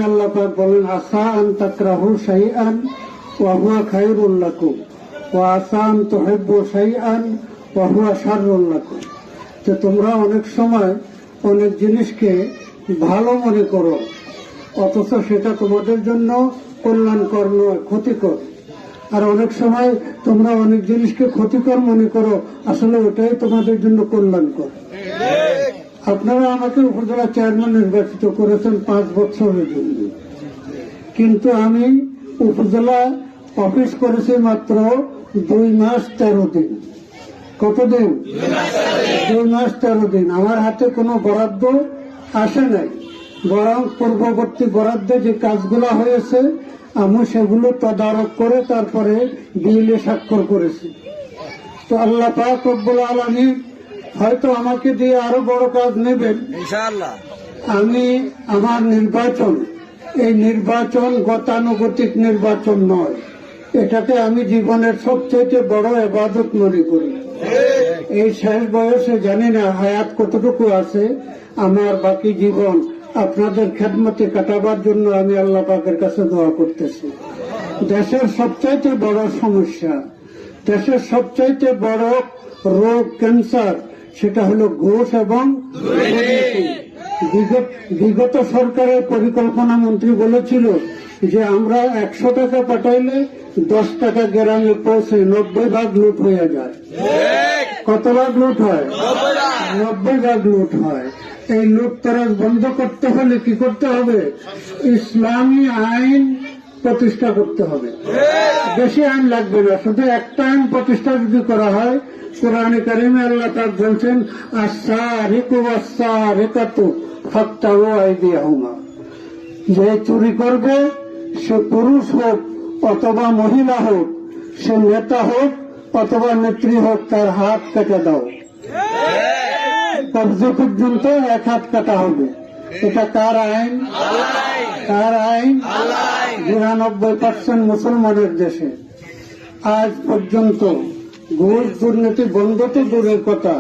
আল্লাহ পাক বলেন আসা আন তাকরাহু শাইআন ওয়া হুয়া খায়রুল লাকুম ওয়া আসা আন তুহিব্বু শাইআন ওয়া হুয়া শাররুল লাকুম। যে তোমরা অনেক সময় অনেক জিনিসকে ভালো মনে করো, অথচ সেটা তোমাদের জন্য কল্যাণকর নয়, ক্ষতিকর। আর অনেক সময় তোমরা অনেক জিনিসকে ক্ষতিকর মনে করো, আসলে ওটাই তোমাদের জন্য কল্যাণকর। আপনারা আমাকে উপজেলা চেয়ারম্যান নির্বাচিত করেছেন 5 বছরের জন্য, কিন্তু আমি উপজেলা অফিস করেছি মাত্র 2 মাস 13 দিন। কতদিন? 2 মাস 13 দিন। আমার হাতে কোনো বরাদ্দ আসে নাই, বরং পূর্ববর্তী বরাদ্দে যে কাজগুলো হয়েছে আমি সেগুলো তদারক করে তারপরে বিলে স্বাক্ষর করেছি। তো আল্লাহ পাক রব্বুল আলামিন হয়তো আমাকে দিয়ে আরো বড় কাজ নেবেন ইনশাআল্লাহ। আমি আমার নির্বাচন, এই নির্বাচন গতানুগতিক নির্বাচন নয়, এটাকে আমি জীবনের সবচেয়ে বড় ইবাদত মনে করি। এই শেষ বয়সে জানি না হায়াত কতটুকু আছে, আমার বাকি জীবন আপনাদের খেদমতে কাটাবার জন্য আমি আল্লাহ পাকের কাছে দোয়া করতেছি। দেশের সবচাইতে বড় সমস্যা, দেশের সবচাইতে বড় রোগ ক্যান্সার, সেটা হলো ঘুষ এবং দুর্নীতি। বিগত সরকারের পরিকল্পনা মন্ত্রী বলেছিল যে আমরা 100 টাকা পাঠাইলে 10 টাকা গ্রামে পৌঁছে 90 ভাগ লুট হয়ে যায়। কত ভাগ লুট হয়? 90 ভাগ লুট হয়। এই লুটতরাজ বন্ধ করতে হলে কি করতে হবে? ইসলামী আইন প্রতিষ্ঠা করতে হবে। বেশি আইন লাগবে না, শুধু একটা আইন প্রতিষ্ঠা যদি করা হয়, কোরআনে কারিমে আল্লাহ তাআলা বলছেন আস-সারিকু ওয়াস-সারিকাতু ফাকতাউ আইদিয়াহুমা, যে চুরি করবে সে পুরুষ হোক অথবা মহিলা হোক, সে নেতা হোক অথবা নেত্রী হোক, তার হাত কেটে দাও। কবজা পর্যন্ত 1 হাত কাটা হবে। এটা কার আইন? কার আইন? 99% মুসলমানের দেশে। আজ পর্যন্ত ঘুষ দুর্নীতি বন্ধ তো দূরের কথা,